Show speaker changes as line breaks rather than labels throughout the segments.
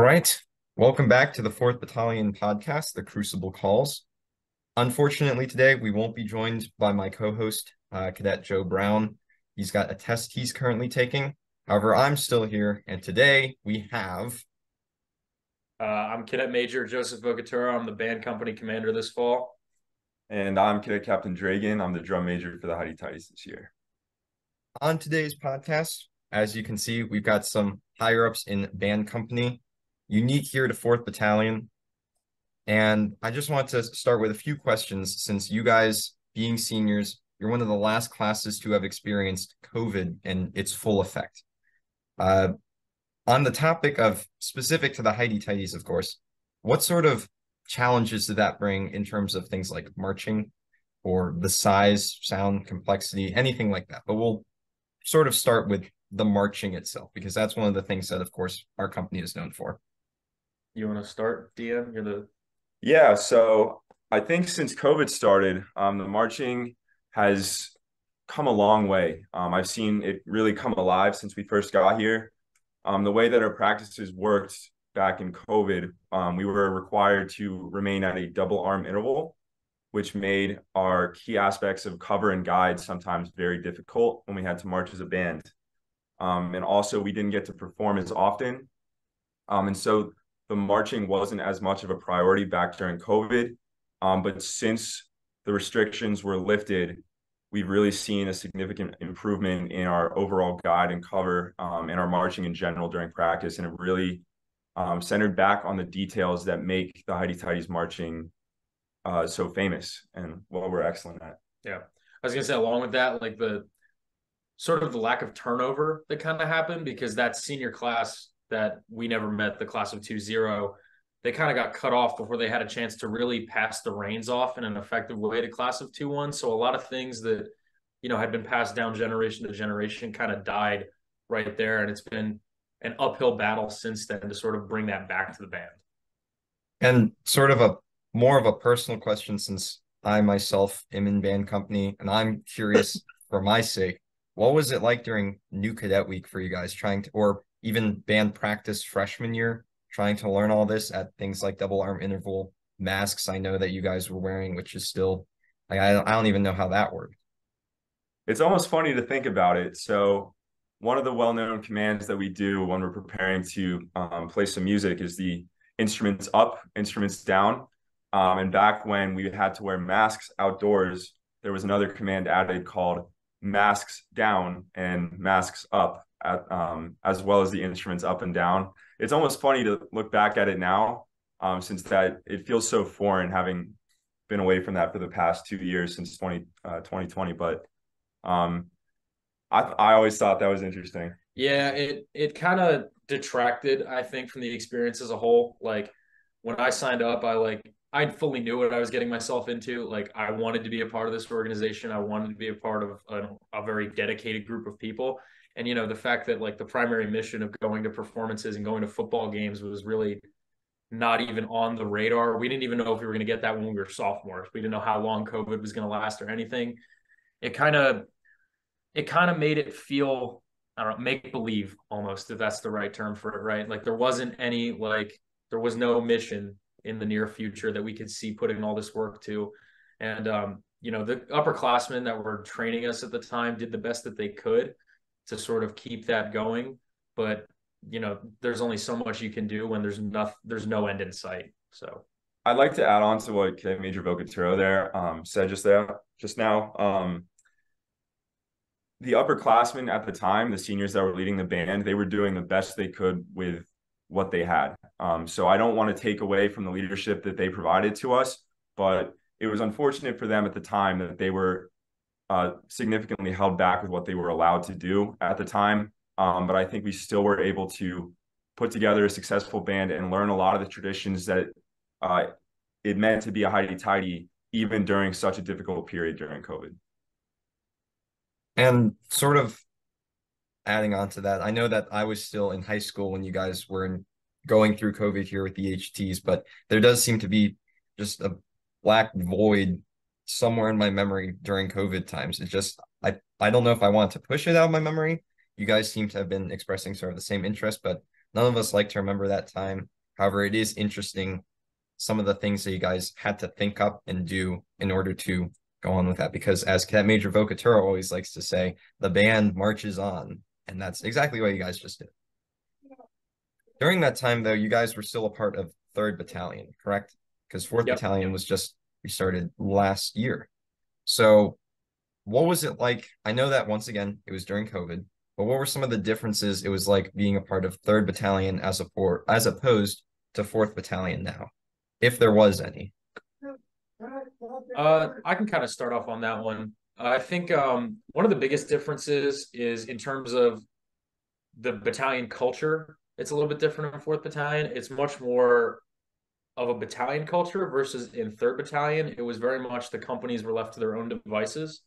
right. Welcome back to the 4th Battalion podcast, The Crucible Calls. Unfortunately, today we won't be joined by my co-host, Cadet Joe Brown. He's got a test he's currently taking. However, I'm still here, and today we have...
I'm Cadet Major Joseph Vocaturo. I'm the band company commander this fall.
And I'm Cadet Captain Dragan. I'm the drum major for the Heidi Tidies this year.
On today's podcast, as you can see, we've got some higher-ups in band company, unique here to 4th Battalion. And I just want to start with a few questions since you guys, being seniors, you're one of the last classes to have experienced COVID and its full effect. On the topic of specific to the Heidi Tidies, of course, what sort of challenges did that bring in terms of things like marching or the size, sound, complexity, anything like that? But we'll sort of start with the marching itself, because that's one of the things that, of course, our company is known for.
You want to start, DM?
Yeah, so I think since COVID started, the marching has come a long way. I've seen it really come alive since we first got here. The way that our practices worked back in COVID, we were required to remain at a double arm interval, which made our key aspects of cover and guide sometimes very difficult when we had to march as a band. And also we didn't get to perform as often. And so the marching wasn't as much of a priority back during COVID. But since the restrictions were lifted, we've really seen a significant improvement in our overall guide and cover and our marching in general during practice. And it really centered back on the details that make the Heidi Tidies marching so famous and what we're excellent at.
Yeah. I was going to say, along with that, like the sort of the lack of turnover that kind of happened, because that senior class that we never met, the class of 2-0, they kind of got cut off before they had a chance to really pass the reins off in an effective way to class of 2-1. So a lot of things that, had been passed down generation to generation kind of died right there. And it's been an uphill battle since then to sort of bring that back to the band.
And sort of more of a personal question, since I myself am in band company, and I'm curious for my sake, what was it like during new cadet week for you guys or even band practice freshman year, trying to learn all this at things like double arm interval, masks I know that you guys were wearing, which is still, I don't even know how that worked.
It's almost funny to think about it. So one of the well-known commands that we do when we're preparing to play some music is the instruments up, instruments down. And back when we had to wear masks outdoors, there was another command added called masks down and masks up, as well as the instruments up and down. It's almost funny to look back at it now, since that it feels so foreign, having been away from that for the past 2 years since 2020. But I always thought that was interesting.
Yeah, it kind of detracted, I think, from the experience as a whole. Like when I signed up, I fully knew what I was getting myself into. Like I wanted to be a part of this organization. I wanted to be a part of a very dedicated group of people. And, the fact that like the primary mission of going to performances and going to football games was really not even on the radar. We didn't even know if we were going to get that when we were sophomores. We didn't know how long COVID was going to last or anything. It kind of made it feel, I don't know, make believe almost, if that's the right term for it, right? Like there was no mission in the near future that we could see putting all this work to. And, the upperclassmen that were training us at the time did the best that they could to sort of keep that going. But, there's only so much you can do when there's no end in sight. So
I'd like to add on to what Cadet Major Vocaturo there said just now. The upperclassmen at the time, the seniors that were leading the band, they were doing the best they could with what they had. So I don't want to take away from the leadership that they provided to us, but it was unfortunate for them at the time that they were significantly held back with what they were allowed to do at the time. But I think we still were able to put together a successful band and learn a lot of the traditions that it meant to be a Heidi Tidy, even during such a difficult period during COVID.
And sort of adding on to that, I know that I was still in high school when you guys were going through COVID here with the HTs, but there does seem to be just a black void somewhere in my memory during COVID times. It just, I don't know if I want to push it out of my memory. You guys seem to have been expressing sort of the same interest, but none of us like to remember that time. However, it is interesting some of the things that you guys had to think up and do in order to go on with that. Because as Cadet Major Vocaturo always likes to say, the band marches on. And that's exactly what you guys just did. During that time, though, you guys were still a part of 3rd Battalion, correct? Because 4th Battalion was just restarted last year. So what was it like? I know that once again, it was during COVID, but what were some of the differences it was like being a part of 3rd Battalion as opposed to 4th Battalion now, if there was any?
I can kind of start off on that one. I think one of the biggest differences is in terms of the battalion culture. It's a little bit different in 4th Battalion. It's much more of a battalion culture versus in 3rd Battalion. It was very much the companies were left to their own devices.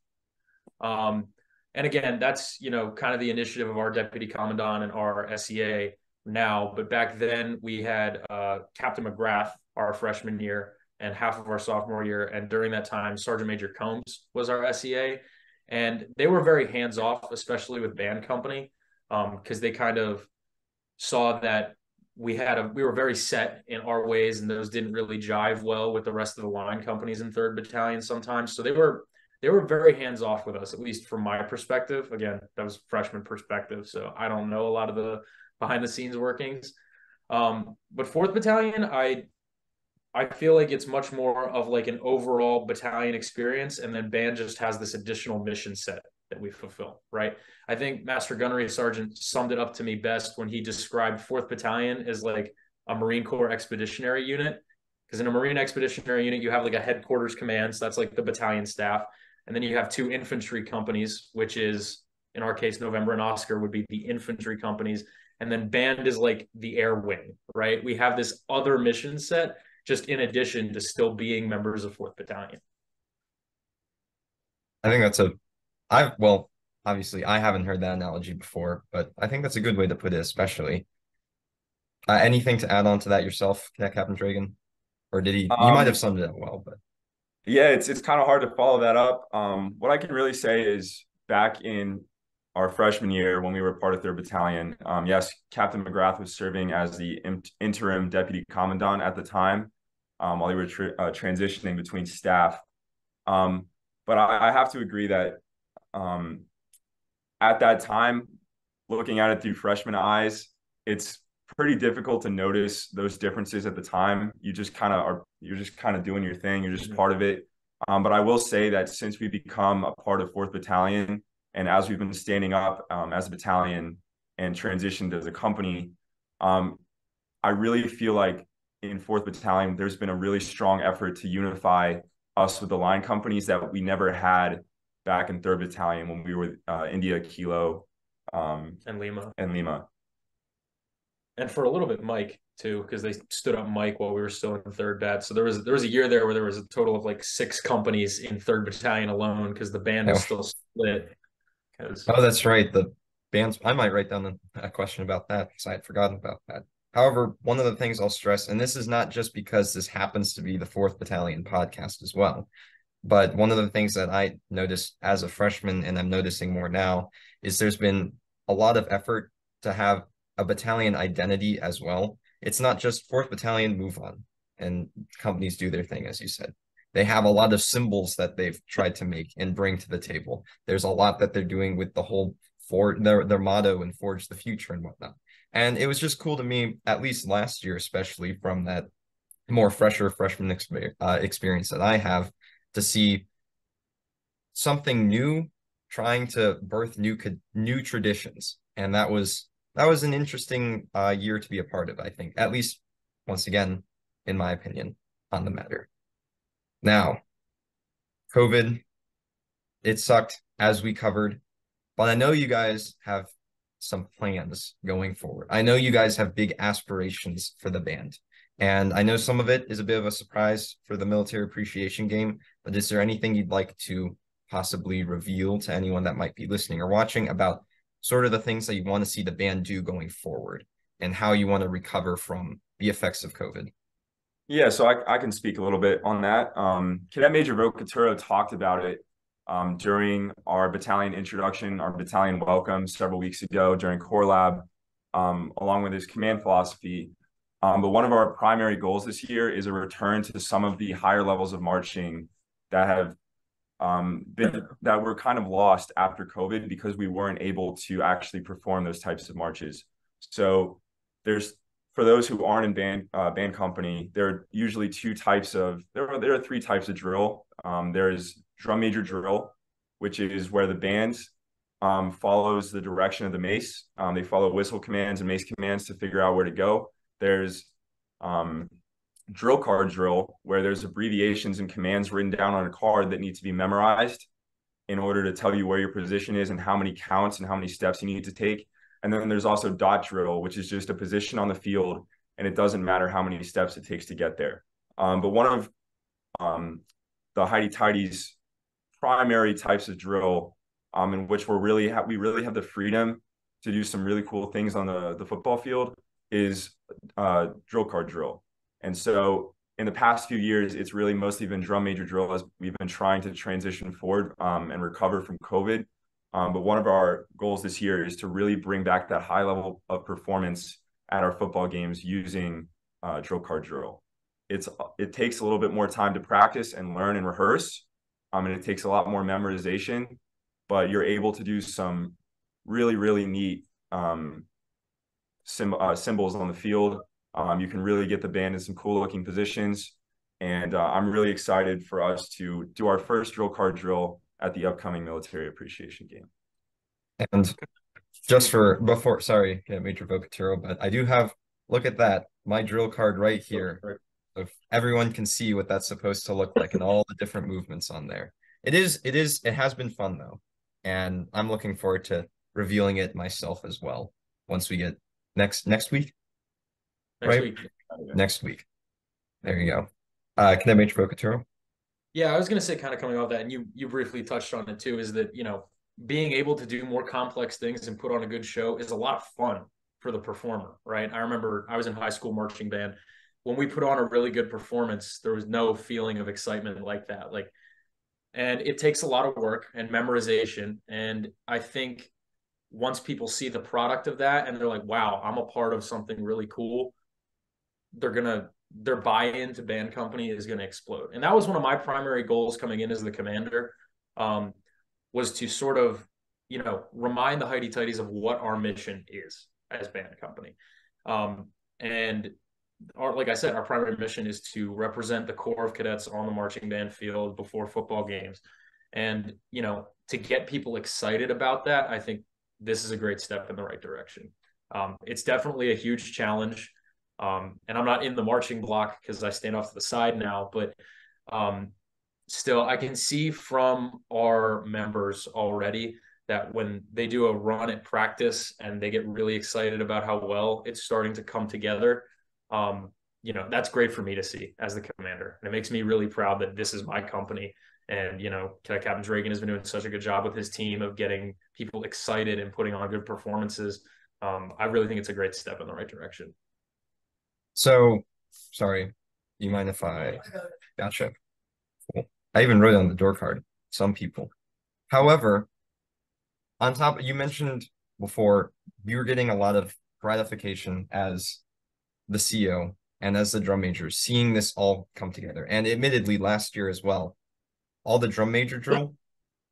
And again, that's, kind of the initiative of our deputy commandant and our SEA now. But back then we had Captain McGrath our freshman year and half of our sophomore year. And during that time, Sergeant Major Combs was our SEA. And they were very hands-off, especially with band company, because they kind of saw that we were very set in our ways, and those didn't really jive well with the rest of the line companies in 3rd Battalion sometimes. So they were very hands-off with us, at least from my perspective. Again, that was freshman perspective, so I don't know a lot of the behind-the-scenes workings. But 4th Battalion, I feel like it's much more of like an overall battalion experience, and then band just has this additional mission set that we fulfill, right? I think Master Gunnery Sergeant summed it up to me best when he described 4th Battalion as like a Marine Corps expeditionary unit. Because in a Marine expeditionary unit, you have like a headquarters command, so that's like the battalion staff. And then you have 2 infantry companies, which is, in our case, November and Oscar would be the infantry companies. And then band is like the air wing, right? We have this other mission set just in addition to still being members of 4th Battalion.
I think that's obviously I haven't heard that analogy before, but I think that's a good way to put it, especially. Anything to add on to that yourself, Captain Dragan? Or did he might have summed it up well, but.
Yeah, it's kind of hard to follow that up. What I can really say is back in our freshman year when we were part of 3rd Battalion, yes, Captain McGrath was serving as the interim deputy commandant at the time while we were transitioning between staff. But I have to agree that at that time, looking at it through freshman eyes, it's pretty difficult to notice those differences at the time. You're just kind of doing your thing. You're just part of it. But I will say that since we become a part of 4th Battalion, and as we've been standing up as a battalion and transitioned as a company, I really feel like in 4th Battalion, there's been a really strong effort to unify us with the line companies that we never had back in 3rd Battalion when we were India, Kilo,
and Lima. And for a little bit, Mike too, because they stood up Mike while we were still in 3rd Bat. So there was a year there where there was a total of like 6 companies in 3rd Battalion alone because the band was still split.
Oh, that's right. The bands. I might write down a question about that because I had forgotten about that. However, one of the things I'll stress, and this is not just because this happens to be the 4th Battalion podcast as well, but one of the things that I noticed as a freshman, and I'm noticing more now, is there's been a lot of effort to have a battalion identity as well. It's not just 4th Battalion, move on, and companies do their thing, as you said. They have a lot of symbols that they've tried to make and bring to the table. There's a lot that they're doing with the whole their motto and forge the future and whatnot. And it was just cool to me, at least last year, especially from that more fresher freshman experience that I have, to see something new, trying to birth new traditions. And that was an interesting year to be a part of, I think, at least once again, in my opinion, on the matter. Now, COVID, it sucked, as we covered, but I know you guys have some plans going forward. I know you guys have big aspirations for the band, and I know some of it is a bit of a surprise for the military appreciation game, but is there anything you'd like to possibly reveal to anyone that might be listening or watching about sort of the things that you want to see the band do going forward and how you want to recover from the effects of COVID?
Yeah, so I can speak a little bit on that. Cadet Major Vocaturo talked about it during our battalion introduction, our battalion welcome several weeks ago during Core Lab, along with his command philosophy. But one of our primary goals this year is a return to some of the higher levels of marching that have that were kind of lost after COVID because we weren't able to actually perform those types of marches. So for those who aren't in band company, there are usually there are three types of drill. There's drum major drill, which is where the band follows the direction of the mace. They follow whistle commands and mace commands to figure out where to go. There's drill card drill, where there's abbreviations and commands written down on a card that need to be memorized in order to tell you where your position is and how many counts and how many steps you need to take. And then there's also dot drill, which is just a position on the field, and it doesn't matter how many steps it takes to get there. But one of the Heidi-Tidy's primary types of drill, in which we really have the freedom to do some really cool things on the football field, is drill card drill. And so in the past few years, it's really mostly been drum major drill as we've been trying to transition forward and recover from COVID. But one of our goals this year is to really bring back that high level of performance at our football games using drill card drill. It takes a little bit more time to practice and learn and rehearse, and it takes a lot more memorization, but you're able to do some really, really neat symbols on the field. You can really get the band in some cool looking positions. And I'm really excited for us to do our first drill card drill at the upcoming military appreciation game.
And just sorry, Major Vocaturo, but I do have, look at that, my drill card right here. If everyone can see what that's supposed to look like and all the different movements on there. It has been fun though. And I'm looking forward to revealing it myself as well once we get next week. Next week. There you go. Can I Major Vocaturo?
Yeah, I was going to say, kind of coming off that, and you briefly touched on it too, is that, being able to do more complex things and put on a good show is a lot of fun for the performer, right? I remember I was in high school marching band. When we put on a really good performance, there was no feeling of excitement like that. And it takes a lot of work and memorization. And I think once people see the product of that and they're like, wow, I'm a part of something really cool, their buy-in to band company is going to explode. And that was one of my primary goals coming in as the commander, was to sort of, remind the Heidi-Tidies of what our mission is as band company. And like I said, our primary mission is to represent the core of cadets on the marching band field before football games. And, to get people excited about that, I think this is a great step in the right direction. It's definitely a huge challenge. And I'm not in the marching block because I stand off to the side now, but still I can see from our members already that when they do a run at practice and they get really excited about how well it's starting to come together, that's great for me to see as the commander. And it makes me really proud that this is my company. And, Cadet Captain Dragan has been doing such a good job with his team of getting people excited and putting on good performances. I really think it's a great step in the right direction.
So, sorry, you mind if gotcha. Cool. I even wrote on the door card, some people. However, on top, you mentioned before, you were getting a lot of gratification as the CO and as the drum major, seeing this all come together. And admittedly, last year as well, all the drum major drill,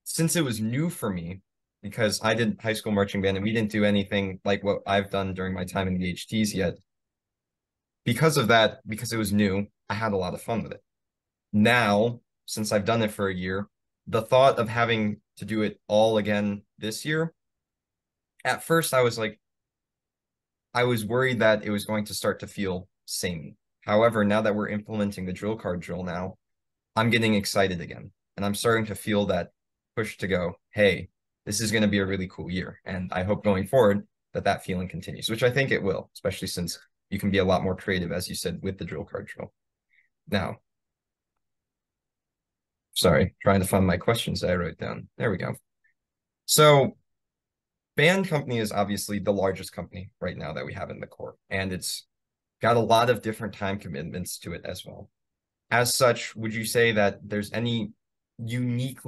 since it was new for me, because I did high school marching band and we didn't do anything like what I've done during my time in the HTs yet. Because of that, because it was new, I had a lot of fun with it. Now, since I've done it for a year, the thought of having to do it all again this year, at first I was worried that it was going to start to feel samey. However, now that we're implementing the drill card drill now, I'm getting excited again. And I'm starting to feel that push to go, hey, this is going to be a really cool year. And I hope going forward that feeling continues, which I think it will, especially since you can be a lot more creative, as you said, with the drill card drill. Now, sorry, trying to find my questions that I wrote down. There we go. So band company is obviously the largest company right now that we have in the Corps, and it's got a lot of different time commitments to it as well. As such, would you say that there's any unique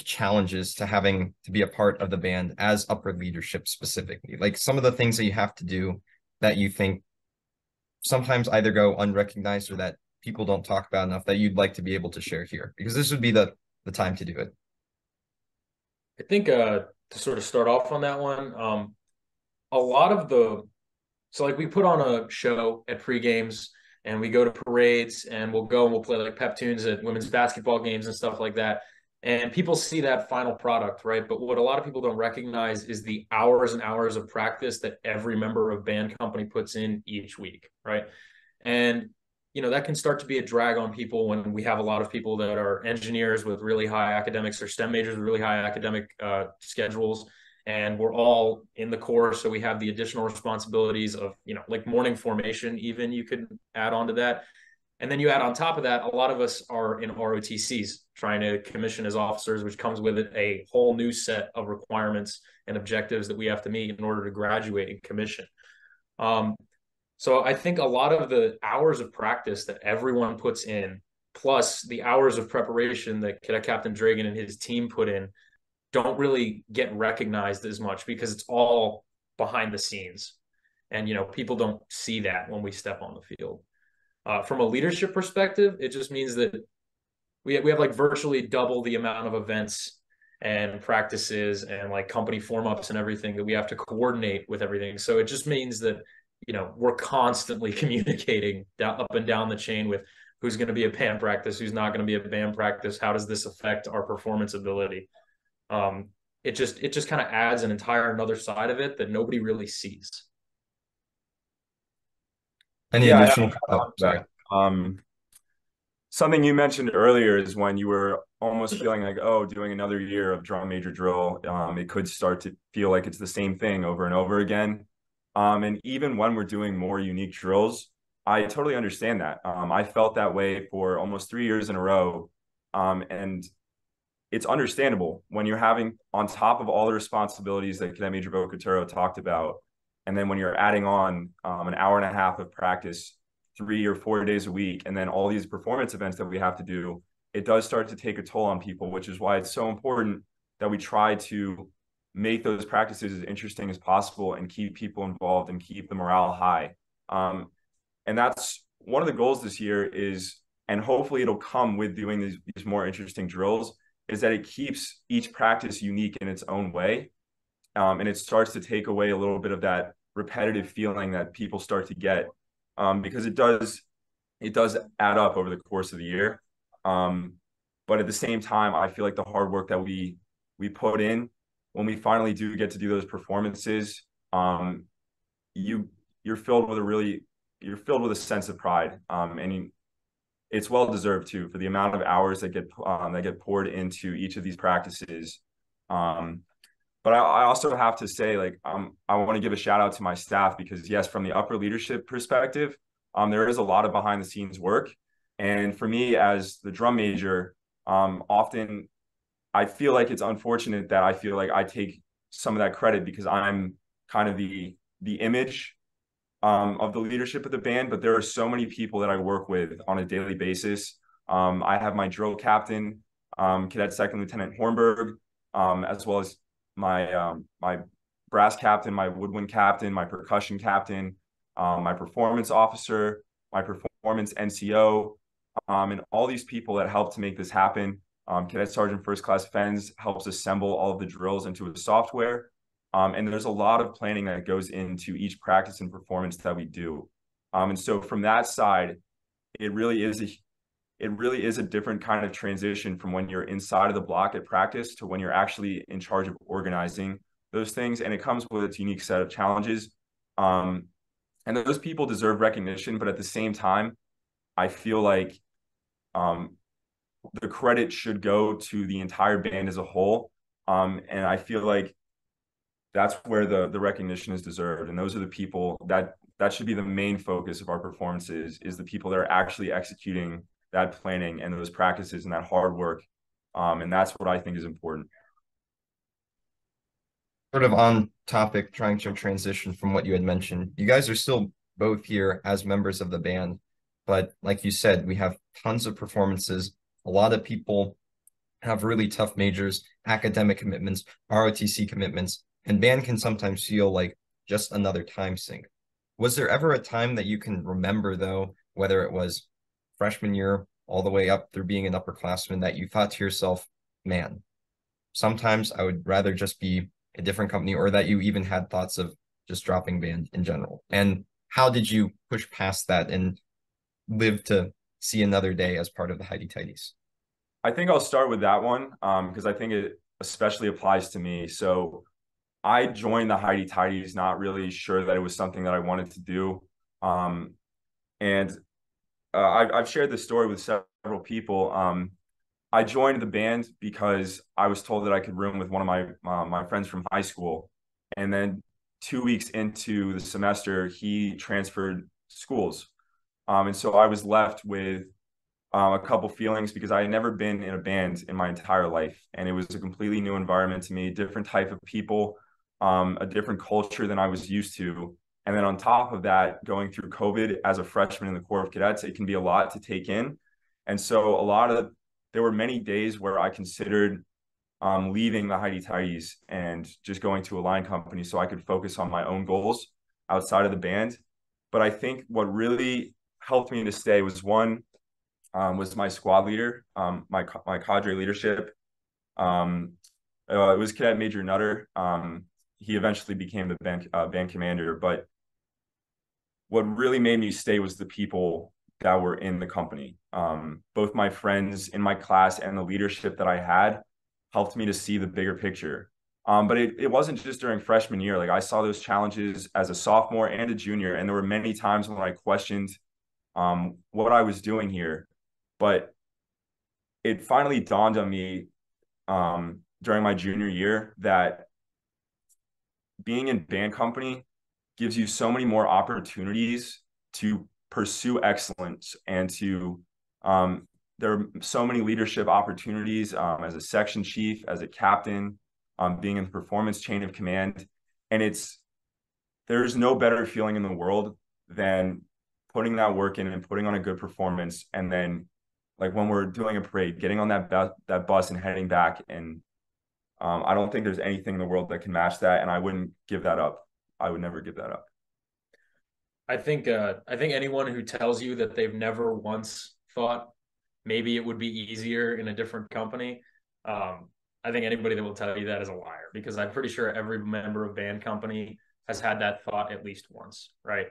challenges to having to be a part of the band as upper leadership specifically? Like some of the things that you have to do that you think sometimes either go unrecognized or that people don't talk about enough that you'd like to be able to share here? Because this would be the time to do it.
I think to sort of start off on that one, a lot of the so like we put on a show at pre-games and we go to parades and we'll play like pep tunes at women's basketball games and stuff like that. And people see that final product, right? But what a lot of people don't recognize is the hours and hours of practice that every member of band company puts in each week, right? And that can start to be a drag on people when we have a lot of people that are engineers with really high academics or STEM majors with really high academic schedules. And we're all in the course. So we have the additional responsibilities of, like morning formation, even you could add on to that. And then you add on top of that, a lot of us are in ROTCs trying to commission as officers, which comes with it a whole new set of requirements and objectives that we have to meet in order to graduate and commission. So I think a lot of the hours of practice that everyone puts in, plus the hours of preparation that Cadet Captain Dragan and his team put in, don't really get recognized as much because it's all behind the scenes. And, people don't see that when we step on the field. From a leadership perspective, it just means that we have like virtually double the amount of events and practices and like company form-ups and everything that we have to coordinate with everything. So it just means that, we're constantly communicating up and down the chain with who's going to be a band practice, who's not going to be a band practice. How does this affect our performance ability? It just kind of adds another side of it that nobody really sees.
Any additional?
Sorry. Something you mentioned earlier is when you were almost feeling like, doing another year of drum major drill, it could start to feel like it's the same thing over and over again. And even when we're doing more unique drills, I totally understand that. I felt that way for almost 3 years in a row. And it's understandable when you're having, on top of all the responsibilities that Cadet Major Vocaturo talked about, and then when you're adding on an hour and a half of practice 3 or 4 days a week, and then all these performance events that we have to do, it does start to take a toll on people, which is why it's so important that we try to make those practices as interesting as possible and keep people involved and keep the morale high. And that's one of the goals this year is, and hopefully it'll come with doing these more interesting drills, is that it keeps each practice unique in its own way. And it starts to take away a little bit of that repetitive feeling that people start to get, because it does add up over the course of the year. But at the same time, I feel like the hard work that we put in, when we finally do get to do those performances, you're filled with a sense of pride, and it's well deserved too for the amount of hours that get poured into each of these practices. But I also have to say, like, I want to give a shout out to my staff, because yes, from the upper leadership perspective, there is a lot of behind the scenes work. And for me as the drum major, often I feel like it's unfortunate that I feel like I take some of that credit because I'm kind of the image of the leadership of the band, but there are so many people that I work with on a daily basis. I have my drill captain, Cadet Second Lieutenant Hornberg, as well as my brass captain, my woodwind captain, my percussion captain, my performance officer, my performance NCO, and all these people that help to make this happen. Cadet Sergeant First Class Fens helps assemble all of the drills into a software. And there's a lot of planning that goes into each practice and performance that we do. And so from that side, it really is a different kind of transition from when you're inside of the block at practice to when you're actually in charge of organizing those things. And it comes with its unique set of challenges. And those people deserve recognition, but at the same time, I feel like the credit should go to the entire band as a whole. And I feel like that's where the recognition is deserved. And those are the people that should be the main focus of our performances, is the people that are actually executing that planning and those practices and that hard work. And that's what I think is important.
Sort of on topic, trying to transition from what you had mentioned. You guys are still both here as members of the band, but like you said, we have tons of performances. A lot of people have really tough majors, academic commitments, ROTC commitments, and band can sometimes feel like just another time sink. Was there ever a time that you can remember, though, whether it was freshman year all the way up through being an upperclassman, that you thought to yourself, man, sometimes I would rather just be a different company, or that you even had thoughts of just dropping band in general? And how did you push past that and live to see another day as part of the Heidi Tidies?
I think I'll start with that one because I think it especially applies to me. So I joined the Heidi Tidies not really sure that it was something that I wanted to do. And I've shared this story with several people. I joined the band because I was told that I could room with one of my friends from high school. And then 2 weeks into the semester, he transferred schools. And so I was left with a couple feelings because I had never been in a band in my entire life. And it was a completely new environment to me, different type of people, a different culture than I was used to. And then on top of that, going through COVID as a freshman in the Corps of Cadets, it can be a lot to take in. And so there were many days where I considered leaving the Heidi Tidies and just going to a line company so I could focus on my own goals outside of the band. But I think what really helped me to stay was was my squad leader, my cadre leadership. It was Cadet Major Nutter. He eventually became the band commander. But what really made me stay was the people that were in the company. Both my friends in my class and the leadership that I had helped me to see the bigger picture. But it wasn't just during freshman year. Like, I saw those challenges as a sophomore and a junior, and there were many times when I questioned what I was doing here. But it finally dawned on me during my junior year that being in band company gives you so many more opportunities to pursue excellence and to there are so many leadership opportunities as a section chief, as a captain, being in the performance chain of command. And there's no better feeling in the world than putting that work in and putting on a good performance. And then, like, when we're doing a parade, getting on that bus and heading back. And I don't think there's anything in the world that can match that. And I wouldn't give that up. I would never give that up.
I think anyone who tells you that they've never once thought maybe it would be easier in a different company, I think anybody that will tell you that is a liar, because I'm pretty sure every member of band company has had that thought at least once, right?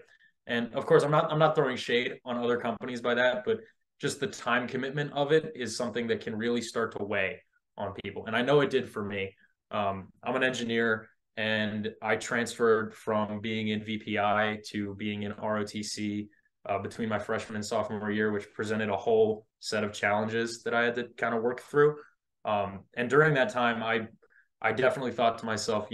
And of course, I'm not throwing shade on other companies by that, but just the time commitment of it is something that can really start to weigh on people. And I know it did for me. I'm an engineer, and I transferred from being in VPI to being in ROTC between my freshman and sophomore year, which presented a whole set of challenges that I had to kind of work through. And during that time, I definitely thought to myself,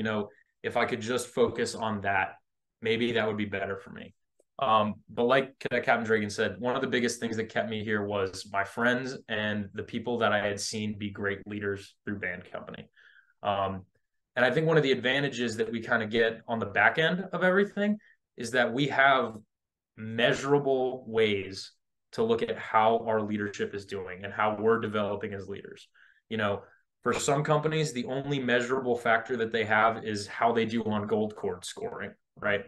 if I could just focus on that, maybe that would be better for me. But like Captain Dragan said, one of the biggest things that kept me here was my friends and the people that I had seen be great leaders through band company. And I think one of the advantages that we kind of get on the back end of everything is that we have measurable ways to look at how our leadership is doing and how we're developing as leaders. For some companies, the only measurable factor that they have is how they do on gold cord scoring, right?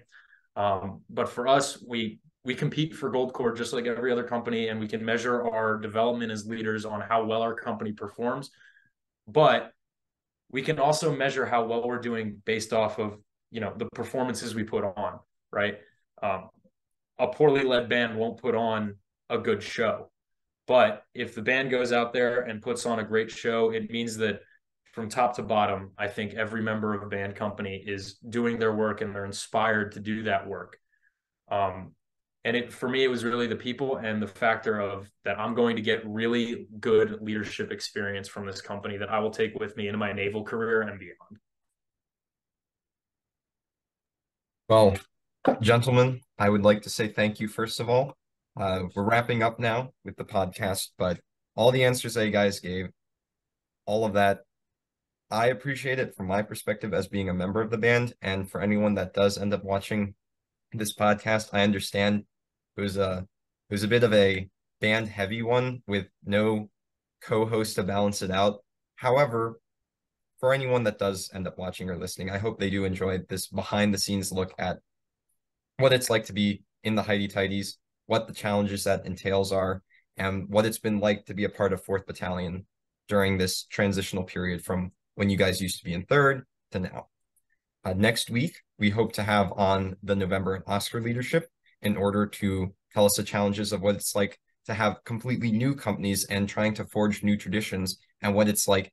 But for us, we compete for gold cord just like every other company, and we can measure our development as leaders on how well our company performs. But we can also measure how well we're doing based off of, the performances we put on, right? A poorly led band won't put on a good show. But if the band goes out there and puts on a great show, it means that from top to bottom, I think every member of a band company is doing their work and they're inspired to do that work. And for me, it was really the people and the factor of that I'm going to get really good leadership experience from this company that I will take with me into my naval career and beyond.
Well, gentlemen, I would like to say thank you, first of all. We're wrapping up now with the podcast, but all the answers that you guys gave, all of that, I appreciate it from my perspective as being a member of the band. And for anyone that does end up watching this podcast, I understand it was a bit of a band heavy one with no co-host to balance it out. However, for anyone that does end up watching or listening, I hope they do enjoy this behind the scenes look at what it's like to be in the Heidi-Tighties, what the challenges that entails are, and what it's been like to be a part of 4th Battalion during this transitional period from when you guys used to be in 3rd to now. Next week, we hope to have on the November and Oscar leadership in order to tell us the challenges of what it's like to have completely new companies and trying to forge new traditions, and what it's like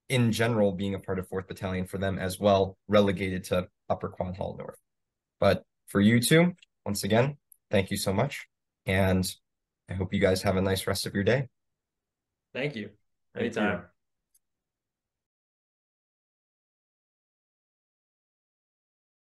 in general being a part of 4th Battalion for them as well, relegated to Upper Quad Hall North. But for you two, once again, thank you so much. And I hope you guys have a nice rest of your day.
Thank you.
Thank
Anytime.
you.